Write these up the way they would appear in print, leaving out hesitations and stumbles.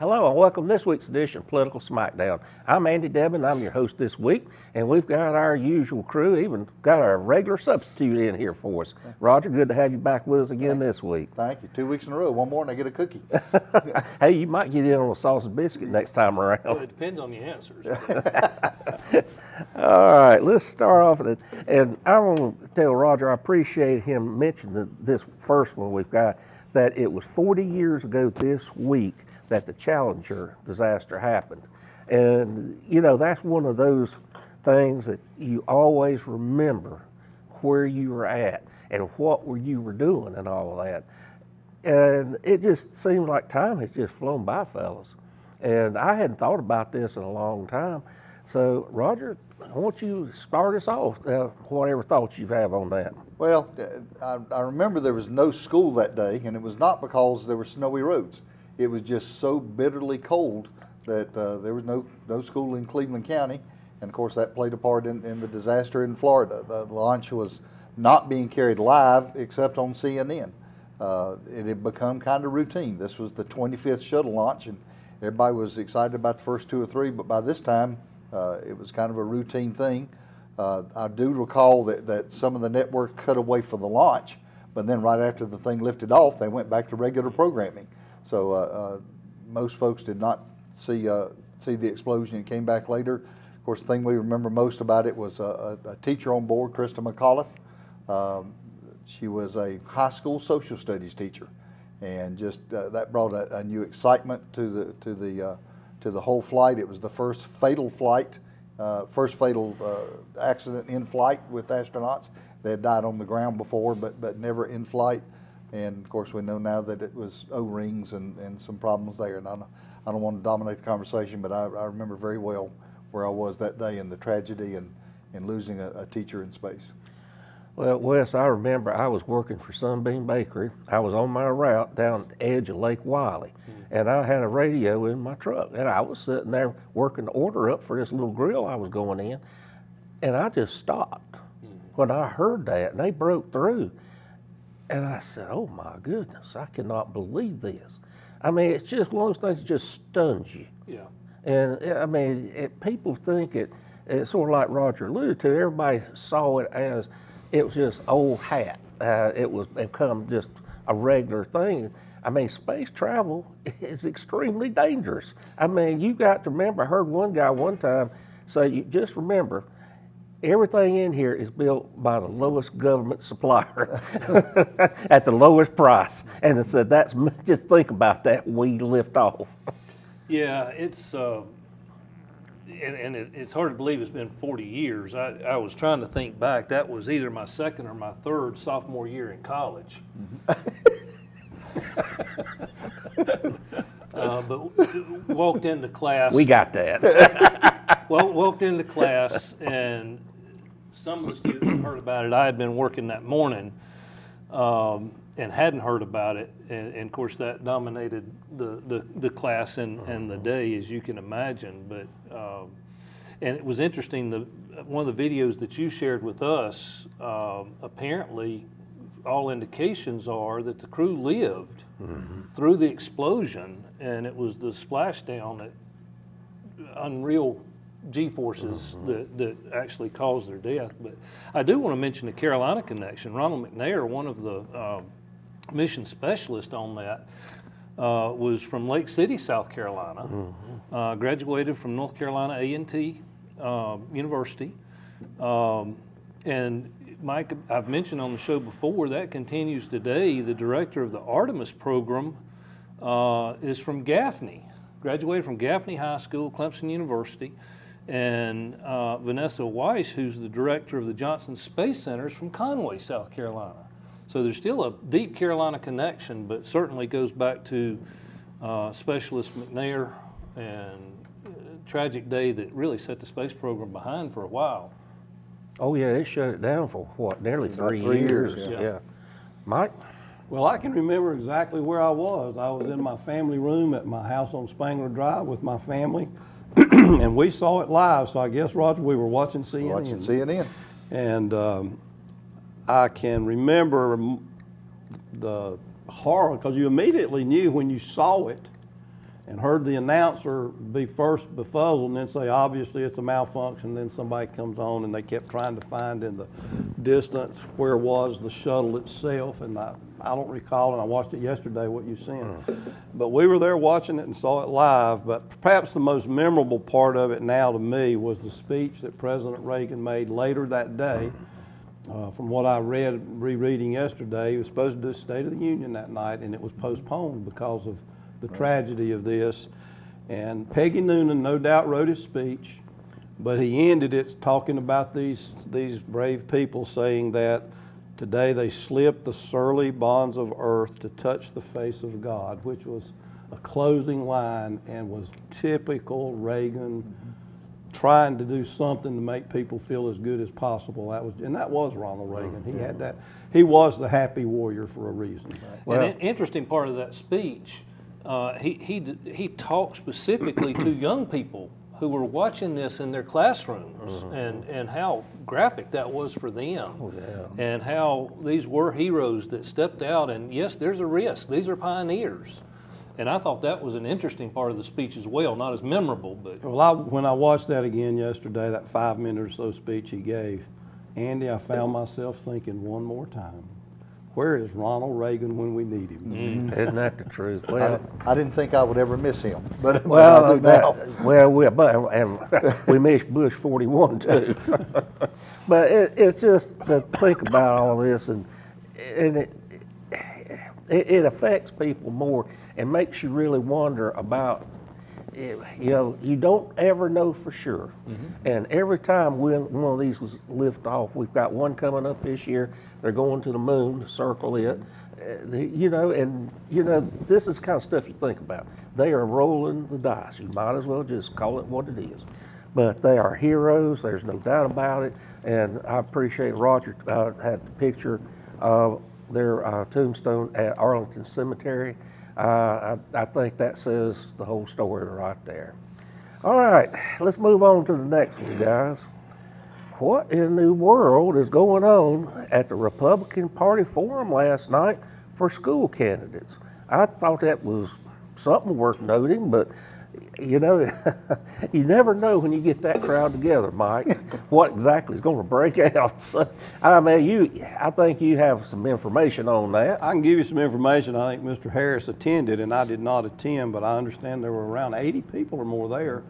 Hello and welcome to this week's edition of Political Smackdown. I'm Andy Devin, I'm your host this week, and we've got our usual crew, even got our regular substitute in here for us. Roger, good to have you back with us again this week. Thank you. 2 weeks in a row. One more and I get a cookie. Hey, you might get in on a sausage biscuit next time around. Well, it depends on the answers. All right, let's start off with it. And I want to tell Roger, I appreciate him mentioning this first one we've got, that it was 40 years ago this week that the Challenger disaster happened. And, you know, that's one of those things that you always remember where you were at and what you were doing and all of that. And it just seems like time has just flown by, fellas. And I hadn't thought about this in a long time. So, Roger, I want you to start us off, whatever thoughts you have on that. Well, I remember there was no school that day, and it was not because there were snowy roads. It was just so bitterly cold that there was no school in Cleveland County. And of course that played a part in the disaster in Florida. The launch was not being carried live except on CNN. It had become kind of routine. This was the 25th shuttle launch and everybody was excited about the first 2 or 3, but by this time it was kind of a routine thing. I do recall that some of the network cut away for the launch, but then right after the thing lifted off, they went back to regular programming. So most folks did not see the explosion. It came back later. Of course, the thing we remember most about it was a teacher on board, Krista McAuliffe. She was a high school social studies teacher, and just that brought a new excitement to the whole flight. It was the first fatal flight, first fatal accident in flight with astronauts. They had died on the ground before, but never in flight. And of course, we know now that it was O-rings and some problems there. And I don't want to dominate the conversation, but I remember very well where I was that day and the tragedy and losing a teacher in space. Well, Wes, I remember I was working for Sunbeam Bakery. I was on my route down the edge of Lake Wiley, and I had a radio in my truck, and I was sitting there working the order up for this little grill I was going in, and I just stopped when I heard that, and they broke through. And I said, oh my goodness, I cannot believe this. I mean, it's just one of those things that just stuns you. Yeah. And I mean, people think it's sort of like Roger alluded to, everybody saw it as it was just old hat. It was become just a regular thing. I mean, space travel is extremely dangerous. I mean, you got to remember, I heard one guy one time say, you just remember, everything in here is built by the lowest government supplier at the lowest price. And it said, just think about that when we lift off. Yeah, it's it's hard to believe it's been 40 years. I was trying to think back. That was either my second or my third sophomore year in college. But walked into class. We got that. Well, walked into class, and some of the students heard about it. I had been working that morning and hadn't heard about it, and of course that dominated the class and the day, as you can imagine. But and it was interesting. One of the videos that you shared with us, apparently, all indications are that the crew lived through the explosion, and it was the splashdown at unreal G-forces that actually caused their death. But I do want to mention the Carolina connection. Ronald McNair, one of the mission specialists on that, was from Lake City, South Carolina, graduated from North Carolina A&T University. And Mike, I've mentioned on the show before, that continues today. The director of the Artemis program is from Gaffney, graduated from Gaffney High School, Clemson University. And Vanessa Weiss, who's the director of the Johnson Space Center, is from Conway, South Carolina. So there's still a deep Carolina connection, but certainly goes back to Specialist McNair and tragic day that really set the space program behind for a while. Oh yeah, it shut it down for what, nearly About 3 3 years. years, Yeah. Mike? Well, I can remember exactly where I was. I was in my family room at my house on Spangler Drive with my family, and we saw it live. So I guess, Roger, we were watching CNN. Watching CNN. And I can remember the horror, because you immediately knew when you saw it and heard the announcer be first befuzzled and then say, obviously it's a malfunction. Then somebody comes on and they kept trying to find in the distance where was the shuttle itself. And I don't recall, and I watched it yesterday, what you sent. But we were there watching it and saw it live. But perhaps the most memorable part of it now to me was the speech that President Reagan made later that day. From what I read, rereading yesterday, he was supposed to do a State of the Union that night, and it was postponed because of the tragedy of this. And Peggy Noonan no doubt wrote his speech, but he ended it talking about these brave people, saying that today they slipped the surly bonds of earth to touch the face of God, which was a closing line and was typical Reagan trying to do something to make people feel as good as possible. That was Ronald Reagan. He had that. He was the happy warrior for a reason. And an interesting part of that speech, he talked specifically to young people who were watching this in their classrooms, and how graphic that was for them, and how these were heroes that stepped out. And yes, there's a risk. These are pioneers. And I thought that was an interesting part of the speech as well, not as memorable, but. Well, when I watched that again yesterday, that 5-minute or so speech he gave, Andy, I found myself thinking one more time, where is Ronald Reagan when we need him? Isn't that the truth? Well, I didn't think I would ever miss him, but well, I do now. we miss Bush 41 too. But it's just to think about all this, and it affects people more and makes you really wonder about. You don't ever know for sure. And every time one of these was lift off, we've got one coming up this year. They're going to the moon to circle it. This is the kind of stuff you think about. They are rolling the dice. You might as well just call it what it is. But they are heroes. There's no doubt about it. And I appreciate Roger had the picture of their tombstone at Arlington Cemetery. I think that says the whole story right there. All right, let's move on to the next one, guys. What in the world is going on at the Republican Party Forum last night for school candidates? I thought that was something worth noting, but you never know when you get that crowd together, Mike, what exactly is going to break out. So, I think you have some information on that. I can give you some information. I think Mr. Harris attended, and I did not attend, but I understand there were around 80 people or more there.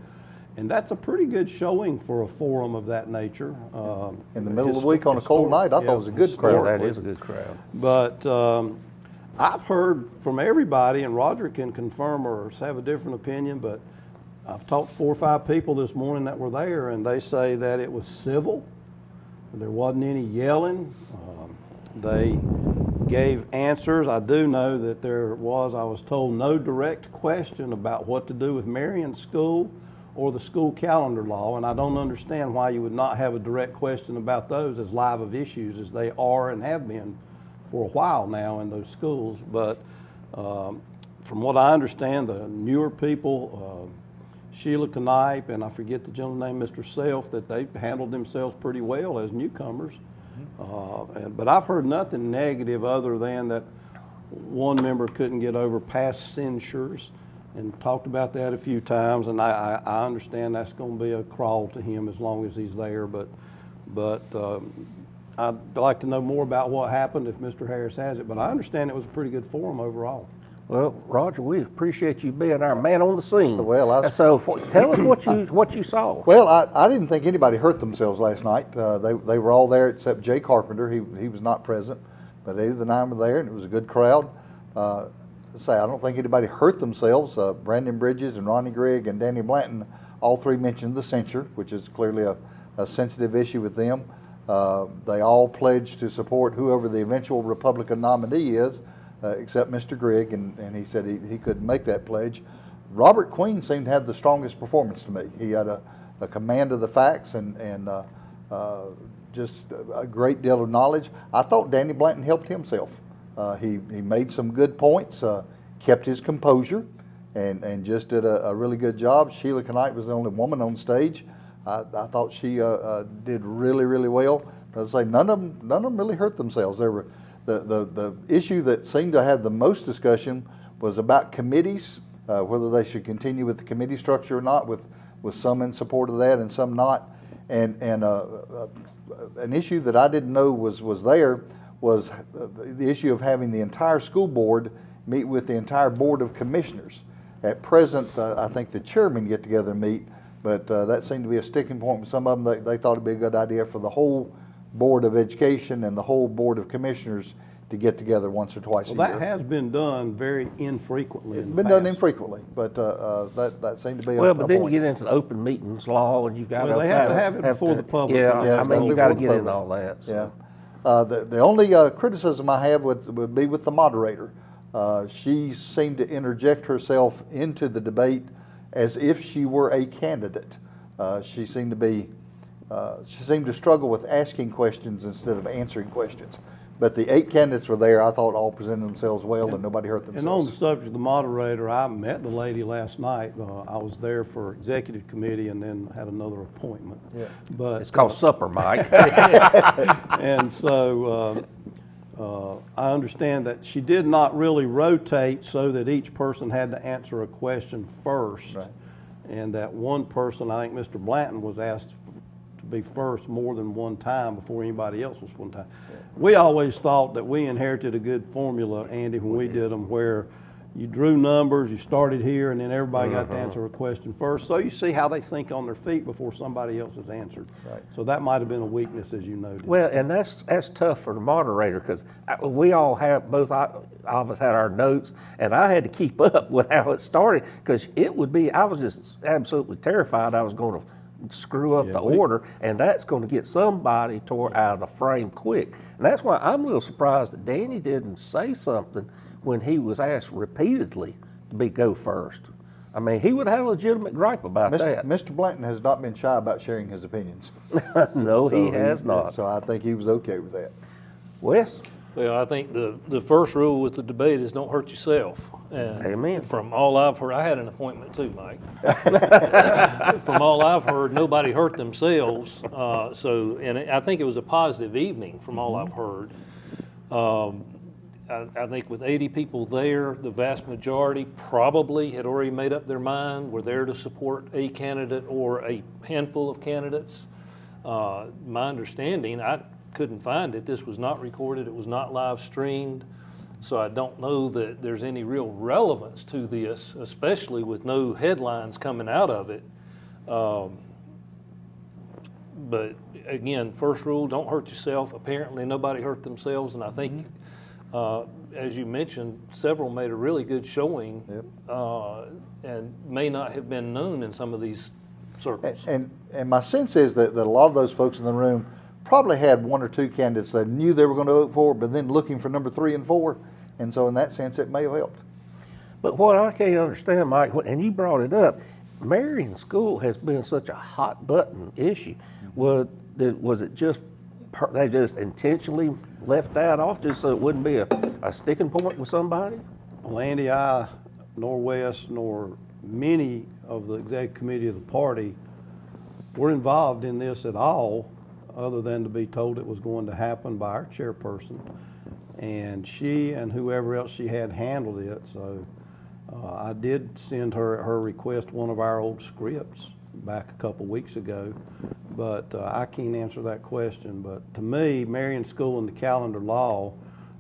And that's a pretty good showing for a forum of that nature. In the middle of the week on a cold night, I thought it was a good crowd. That is a good crowd. But I've heard from everybody, and Roger can confirm or have a different opinion, but I've talked to 4 or 5 people this morning that were there, and they say that it was civil. There wasn't any yelling. They gave answers. I do know that there was, I was told, no direct question about what to do with Marion School or the school calendar law, and I don't understand why you would not have a direct question about those as live of issues as they are and have been for a while now in those schools. But from what I understand, the newer people, Sheila Knipe, and I forget the gentleman's name, Mr. Self, that they handled themselves pretty well as newcomers. But I've heard nothing negative other than that one member couldn't get over past censures, and talked about that a few times, and I understand that's going to be a crawl to him as long as he's there, but I'd like to know more about what happened if Mr. Harris has it, but I understand it was a pretty good forum overall. Well, Roger, we appreciate you being our man on the scene. Well, so tell us what you saw. Well, I didn't think anybody hurt themselves last night. They were all there except Jay Carpenter. He was not present, but 8 of the 9 were there, and it was a good crowd. I don't think anybody hurt themselves. Brandon Bridges and Ronnie Gregg and Danny Blanton, all 3 mentioned the censure, which is clearly a sensitive issue with them. They all pledged to support whoever the eventual Republican nominee is, except Mr. Gregg, and he said he couldn't make that pledge. Robert Queen seemed to have the strongest performance to me. He had a command of the facts and just a great deal of knowledge. I thought Danny Blanton helped himself. He made some good points, kept his composure, and just did a really good job. Sheila Knight was the only woman on stage. I thought she did really, really well. As I say, none of them really hurt themselves. There were the issue that seemed to have the most discussion was about committees whether they should continue with the committee structure or not, with some in support of that and some not. And an issue that I didn't know was there was the issue of having the entire school board meet with the entire board of commissioners. At present, I think the chairmen get together and meet, but that seemed to be a sticking point with some of them. They thought it'd be a good idea for the whole Board of Education and the whole Board of Commissioners to get together once or twice a year. Well, that has been done very infrequently in It's the been done past. infrequently, but that seemed to be Well, a but then you point. get into the open meetings law, and you got Well, they have to have it before the public. Yeah, Yeah, I it's mean, gotta you be got to before get the into public. all that. So. Yeah. The only criticism I have would be with the moderator. She seemed to interject herself into the debate as if she were a candidate. She seemed to struggle with asking questions instead of answering questions. But the 8 candidates were there. I thought all presented themselves well and nobody hurt And on themselves. the subject of the moderator, I met the lady last night. I was there for executive committee and then had another appointment. Yeah. But It's called supper, Mike. and so I understand that she did not really rotate so that each person had to answer a question first. Right. And that one person, I think Mr. Blanton, was asked to be first more than one time before anybody else was one time. We always thought that we inherited a good formula, Andy, when we did them, where you drew numbers, you started here, and then everybody got to answer a question first. So you see how they think on their feet before somebody else has answered. Right. So that might have been a weakness, as you noted. Well, and that's tough for the moderator, because we all have, both of us had our notes, and I had to keep up with how it started, because it would be, I was just absolutely terrified I was going to screw up the order, and that's going to get somebody tore out of the frame quick. And that's why I'm a little surprised that Danny didn't say something when he was asked repeatedly to go first. I mean, he would have a legitimate gripe about that. Mr. Blanton has not been shy about sharing his opinions. No, So he has not. So I think he was okay with that. Wes? Well, I think the first rule with the debate is don't hurt yourself. And Amen. From all I've heard, I had an appointment too, Mike. From all I've heard, nobody hurt themselves. And I think it was a positive evening from all I've heard. I think with 80 people there, the vast majority probably had already made up their mind, were there to support a candidate or a handful of candidates. My understanding, I couldn't find it, this was not recorded, it was not live streamed, so I don't know that there's any real relevance to this, especially with no headlines coming out of it. But again, first rule, don't hurt yourself. Apparently nobody hurt themselves, and I think as you mentioned, several made a really good showing. Yep. And may not have been known in some of these circles. And my sense is that a lot of those folks in the room probably had 1 or 2 candidates that knew they were going to vote for, but then looking for number 3 and 4. And so in that sense, it may have helped. But what I can't understand, Mike, and you brought it up, Marion School has been such a hot button issue. Was it just, they just intentionally left that off just so it wouldn't be a sticking point with somebody? Well, Andy, I, nor Wes, nor many of the executive committee of the party were involved in this at all, other than to be told it was going to happen by our chairperson. And she and whoever else she had handled it. So I did send her at her request one of our old scripts back a couple weeks ago, but I can't answer that question. But to me, Marion School and the calendar law,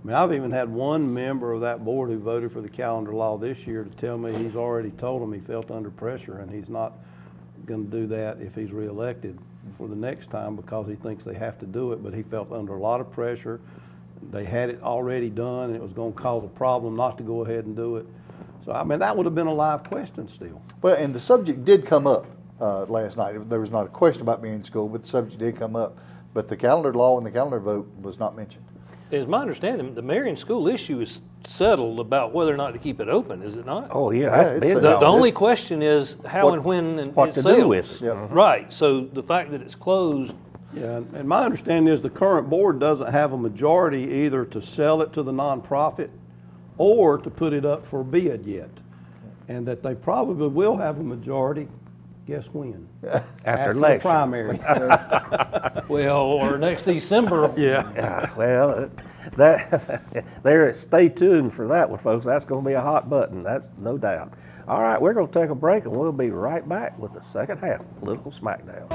I mean, I've even had one member of that board who voted for the calendar law this year to tell me he's already told him he felt under pressure and he's not going to do that if he's reelected for the next time because he thinks they have to do it, but he felt under a lot of pressure. They had it already done and it was going to cause a problem not to go ahead and do it. So, I mean, that would have been a live question still. Well, and the subject did come up last night. There was not a question about Marion School, but the subject did come up. But the calendar law and the calendar vote was not mentioned. As my understanding, the Marion School issue is settled about whether or not to keep it open, is it not? Oh, yeah, Yeah, that's it's been a- The all. only question is how What- and when and what it to sells. do with it. Yeah. Right, so the fact that it's closed, Yeah, and my understanding is the current board doesn't have a majority either to sell it to the nonprofit or to put it up for bid yet. And that they probably will have a majority Guess when? After the election. primary. Well, or next December. Yeah. Well, that stay tuned for that one, folks. That's going to be a hot button. That's no doubt. All right, we're going to take a break, and we'll be right back with the second half of Political Smackdown.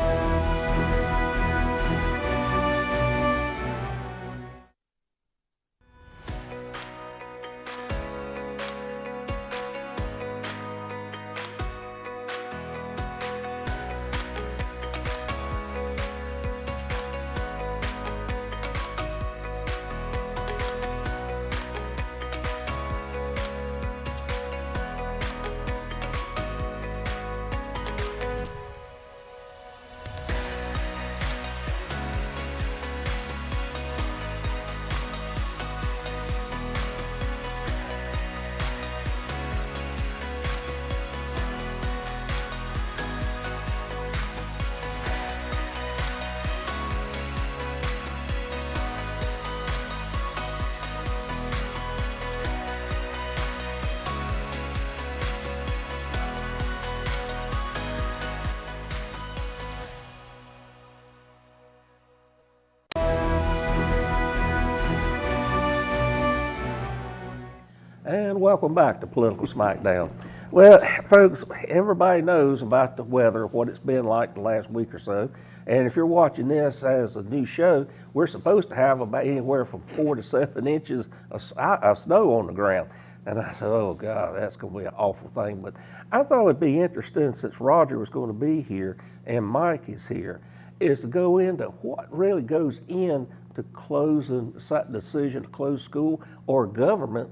And welcome back to Political Smackdown. Well, folks, everybody knows about the weather, what it's been like the last week or so. And if you're watching this as a new show, we're supposed to have about anywhere from 4 to 7 inches of snow on the ground. And I said, oh God, that's going to be an awful thing. But I thought it'd be interesting, since Roger was going to be here and Mike is here, is to go into what really goes into closing, the decision to close school or government.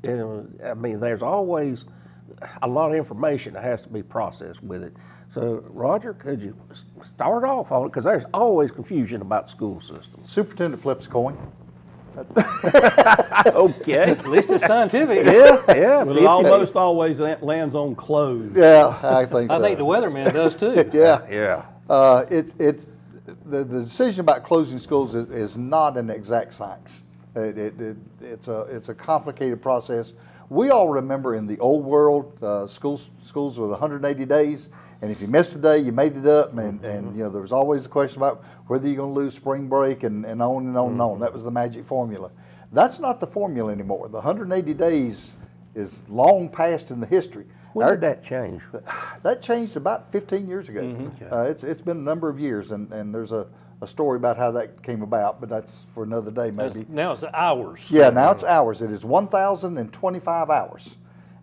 I mean, there's always a lot of information that has to be processed with it. So, Roger, could you start off on it? Because there's always confusion about school systems. Superintendent flips a coin. Okay. At least it's scientific. Yeah. Well, it almost always lands on closed. Yeah, I think so. I think the weatherman does too. Yeah. Yeah. The decision about closing schools is not an exact science. It's a complicated process. We all remember in the old world, schools was 180 days, and if you missed a day, you made it up, and you know there was always the question about whether you're going to lose spring break and on and on and on. That was the magic formula. That's not the formula anymore. The 180 days is long past in the history. When did that change? That changed about 15 years ago. Okay. It's been a number of years, and there's a story about how that came about, but that's for another day maybe. Now it's hours. Yeah, now it's hours. It is 1,025 hours.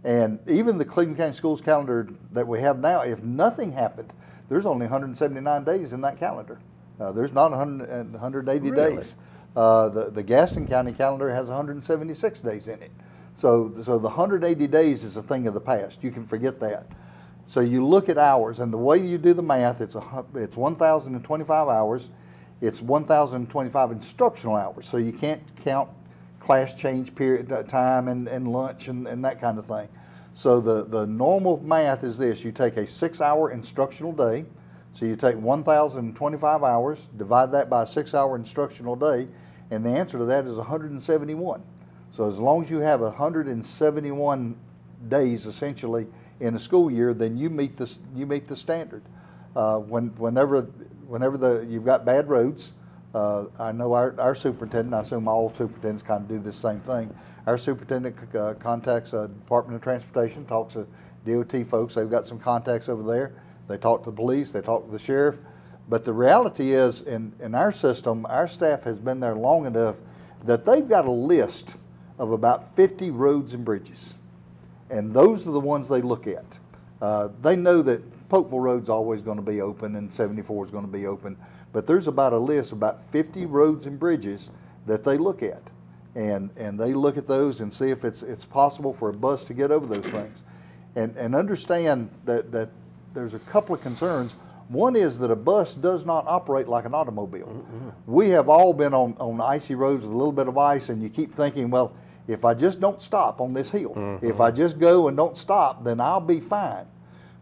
And even the Cleveland County Schools calendar that we have now, if nothing happened, there's only 179 days in that calendar. There's not 180 Really? days. The Gaston County calendar has 176 days in it. So the 180 days is a thing of the past. You can forget that. So you look at hours, and the way you do the math, it's 1,025 hours. It's 1,025 instructional hours. So you can't count class change period time and lunch and that kind of thing. So the normal math is this: you take a 6-hour instructional day. So you take 1,025 hours, divide that by a 6-hour instructional day, and the answer to that is 171. So as long as you have 171 days essentially in a school year, then you meet the standard. Whenever you've got bad roads, I know our superintendent, I assume all superintendents kind of do the same thing. Our superintendent contacts Department of Transportation, talks to DOT folks. They've got some contacts over there. They talk to the police, they talk to the sheriff. But the reality is, in our system, our staff has been there long enough that they've got a list of about 50 roads and bridges. And those are the ones they look at. They know that Pokeville Road's always going to be open and 74 is going to be open, but there's about a list of about 50 roads and bridges that they look at. And they look at those and see if it's possible for a bus to get over those things. And understand that there's a couple of concerns. One is that a bus does not operate like an automobile. Mm-hmm. We have all been on icy roads with a little bit of ice, and you keep thinking, well, if I just don't stop on this hill, mm-hmm. if I just go and don't stop, then I'll be fine.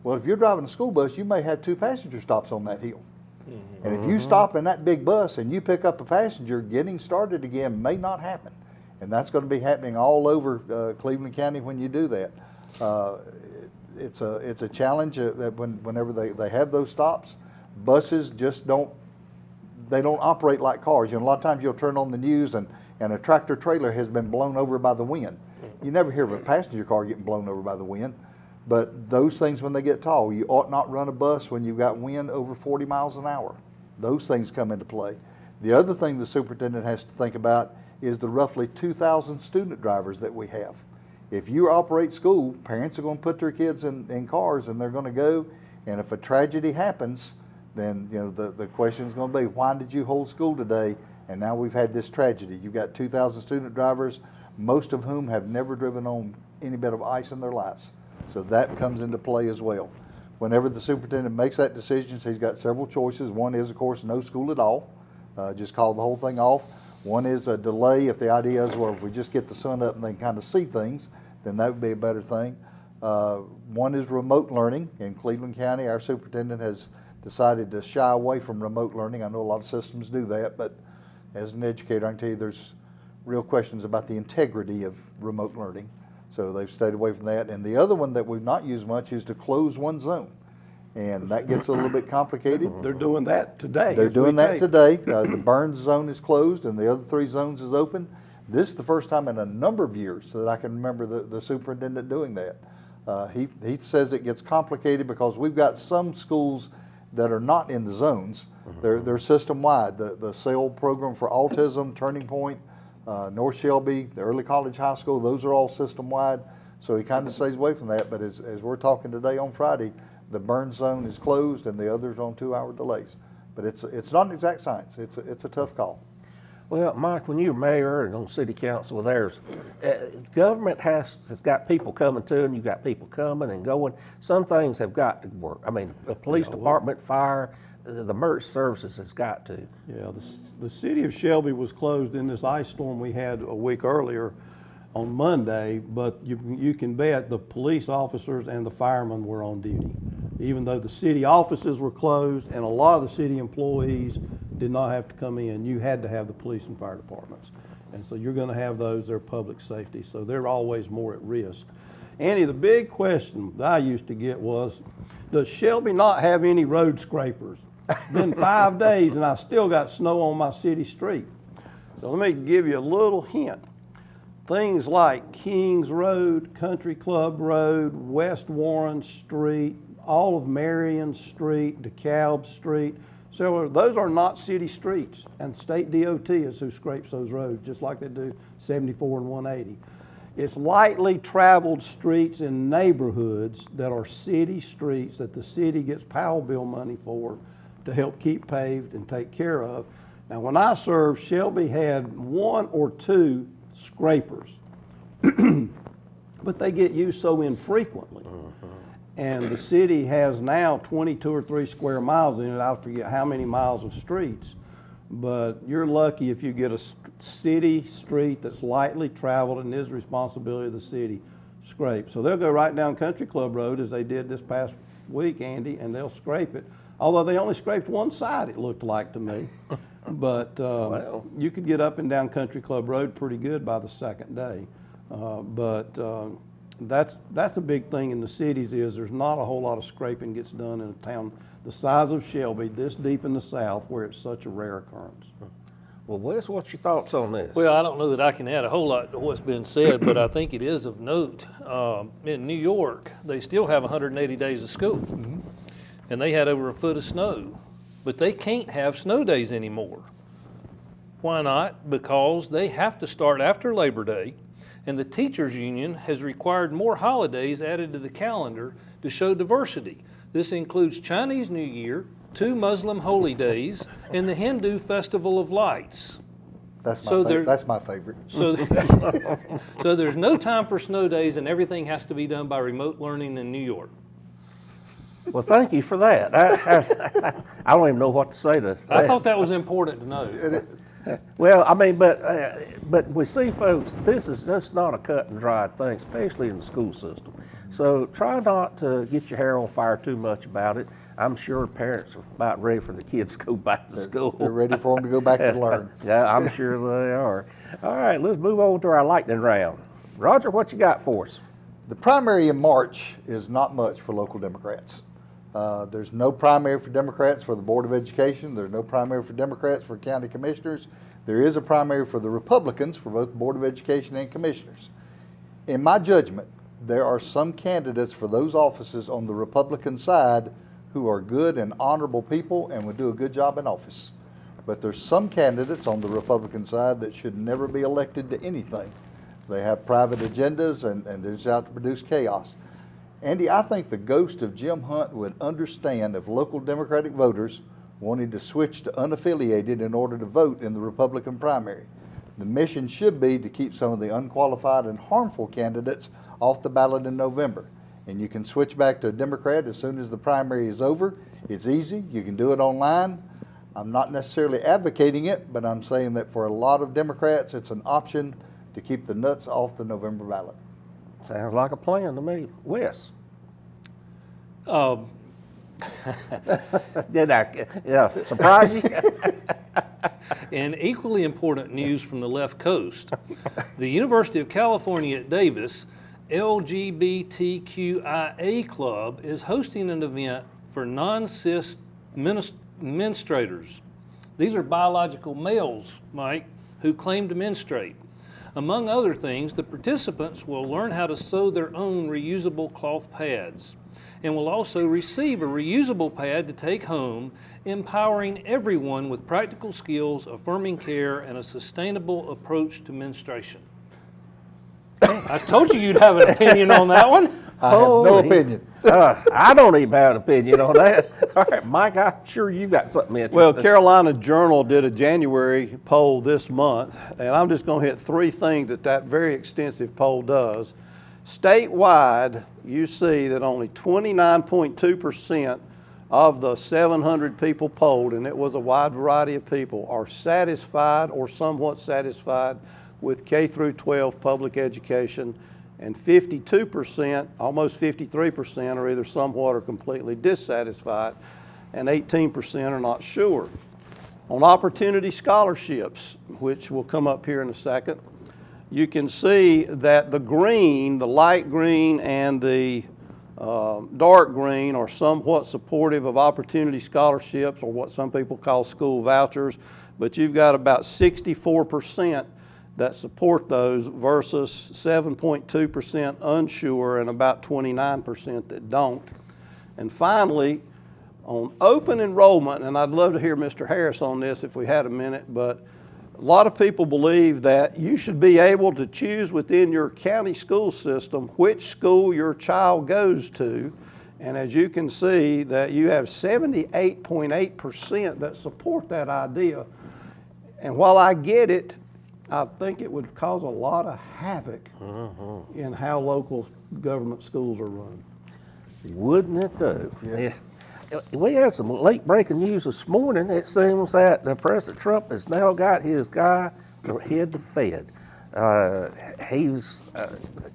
Well, if you're driving a school bus, you may have 2 passenger stops on that hill. Mm-hmm. And if you stop in that big bus and you pick up a passenger, getting started again may not happen. And that's going to be happening all over Cleveland County when you do that. it's a challenge that whenever they have those stops, buses just don't operate like cars. You know, a lot of times you'll turn on the news and a tractor trailer has been blown over by the wind. You never hear of a passenger car getting blown over by the wind, but those things when they get tall, you ought not run a bus when you've got wind over 40 miles an hour. Those things come into play. The other thing the superintendent has to think about is the roughly 2,000 student drivers that we have. If you operate school, parents are going to put their kids in cars and they're going to go, and if a tragedy happens, then you know the question is going to be, why did you hold school today? And now we've had this tragedy. You've got 2,000 student drivers, most of whom have never driven on any bit of ice in their lives. So that comes into play as well. Whenever the superintendent makes that decision, he's got several choices. One is, of course, no school at all. Just call the whole thing off. One is a delay. If the idea is, well, if we just get the sun up and they can kind of see things, then that would be a better thing. One is remote learning. In Cleveland County, our superintendent has decided to shy away from remote learning. I know a lot of systems do that, but as an educator, I can tell you there's real questions about the integrity of remote learning. So they've stayed away from that. And the other one that we've not used much is to close one zone. And that gets a little bit complicated. They're doing that today. They're as we doing that tape. today. The Burns zone is closed and the other 3 zones is open. This is the first time in a number of years that I can remember the superintendent doing that. He says it gets complicated because we've got some schools that are not in the zones. They're system-wide. The SAIL program for autism, Turning Point, North Shelby, the early college high school, those are all system-wide. So he kind of stays away from that. But as we're talking today on Friday, the Burns zone is closed and the others on 2-hour delays. But it's not an exact science. It's a tough call. Well, Mike, when you're mayor and on city council, government has got people coming to, and you've got people coming and going. Some things have got to work. I mean, the police department, fire, the emergency services has got to. Yeah, the city of Shelby was closed in this ice storm we had a week earlier on Monday, but you can bet the police officers and the firemen were on duty. Even though the city offices were closed and a lot of the city employees did not have to come in, you had to have the police and fire departments. And so you're going to have those, they're public safety, so they're always more at risk. Andy, the big question that I used to get was, does Shelby not have any road scrapers? It's been 5 days and I still got snow on my city street. So let me give you a little hint. Things like Kings Road, Country Club Road, West Warren Street, all of Marion Street, DeKalb Street, so those are not city streets, and state DOT is who scrapes those roads, just like they do 74 and 180. It's lightly traveled streets in neighborhoods that are city streets that the city gets Powell bill money for to help keep paved and take care of. Now, when I served, Shelby had 1 or 2 scrapers, but they get used so infrequently. And the city has now 22 or 3 square miles in it. I forget how many miles of streets, but you're lucky if you get a city street that's lightly traveled and is the responsibility of the city scrape. So they'll go right down Country Club Road as they did this past week, Andy, and they'll scrape it. Although they only scraped one side, it looked like to me. But Well. you could get up and down Country Club Road pretty good by the second day. That's a big thing in the cities is there's not a whole lot of scraping gets done in a town the size of Shelby, this deep in the south, where it's such a rare occurrence. Well, Wes, what's your thoughts on this? Well, I don't know that I can add a whole lot to what's been said, but I think it is of note. In New York, they still have 180 days of school, and they had over a foot of snow, but they can't have snow days anymore. Why not? Because they have to start after Labor Day, and the teachers union has required more holidays added to the calendar to show diversity. This includes Chinese New Year, 2 Muslim holy days, and the Hindu Festival of Lights. That's my, So there- that's my favorite. So, so there's no time for snow days, and everything has to be done by remote learning in New York. Well, thank you for that. I don't even know what to say to that. I thought that was important to know. Well, I mean, but we see, folks, this is just not a cut and dried thing, especially in the school system. So try not to get your hair on fire too much about it. I'm sure parents are about ready for the kids to go back to school. They're ready for them to go back to learn. Yeah, I'm sure they are. All right, let's move on to our lightning round. Roger, what you got for us? The primary in March is not much for local Democrats. There's no primary for Democrats for the Board of Education. There's no primary for Democrats for county commissioners. There is a primary for the Republicans for both Board of Education and commissioners. In my judgment, there are some candidates for those offices on the Republican side who are good and honorable people and would do a good job in office. But there's some candidates on the Republican side that should never be elected to anything. They have private agendas and they're just out to produce chaos. Andy, I think the ghost of Jim Hunt would understand if local Democratic voters wanted to switch to unaffiliated in order to vote in the Republican primary. The mission should be to keep some of the unqualified and harmful candidates off the ballot in November. And you can switch back to a Democrat as soon as the primary is over. It's easy. You can do it online. I'm not necessarily advocating it, but I'm saying that for a lot of Democrats, it's an option to keep the nuts off the November ballot. Sounds like a plan to me. Wes? Did I surprise you? And equally important news from the left coast. The University of California at Davis LGBTQIA Club is hosting an event for non-cis menstruators. These are biological males, Mike, who claim to menstruate. Among other things, the participants will learn how to sew their own reusable cloth pads and will also receive a reusable pad to take home, empowering everyone with practical skills, affirming care, and a sustainable approach to menstruation. I told you you'd have an opinion on that one. I have no Holy- opinion. I don't even have an opinion on that. All right, Mike, I'm sure you got something interesting. Well, Carolina Journal did a January poll this month, and I'm just going to hit three things that very extensive poll does. Statewide, you see that only 29.2% of the 700 people polled, and it was a wide variety of people, are satisfied or somewhat satisfied with K through 12 public education, and 52%, almost 53%, are either somewhat or completely dissatisfied, and 18% are not sure. On opportunity scholarships, which will come up here in a second, you can see that the green, the light green, and the dark green are somewhat supportive of opportunity scholarships, or what some people call school vouchers, but you've got about 64% that support those versus 7.2% unsure and about 29% that don't. And finally, on open enrollment, and I'd love to hear Mr. Harris on this if we had a minute, but a lot of people believe that you should be able to choose within your county school system which school your child goes to. And as you can see, that you have 78.8% that support that idea. And while I get it, I think it would cause a lot of havoc in how local government schools are run. Wouldn't it though? Yeah. We had some late breaking news this morning. It seems that President Trump has now got his guy to head the Fed. He's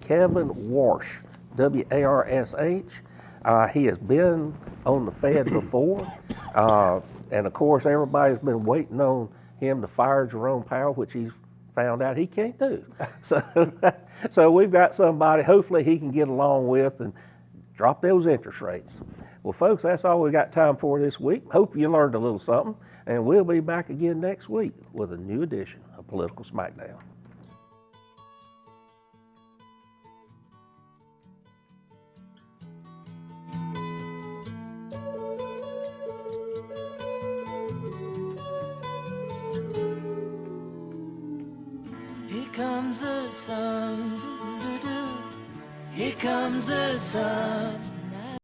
Kevin Warsh, W-A-R-S-H. He has been on the Fed before. And of course, everybody's been waiting on him to fire Jerome Powell, which he's found out he can't do. So we've got somebody hopefully he can get along with and drop those interest rates. Well, folks, that's all we got time for this week. Hope you learned a little something, and we'll be back again next week with a new edition of Political Smackdown. Here comes the sun, here comes the sun.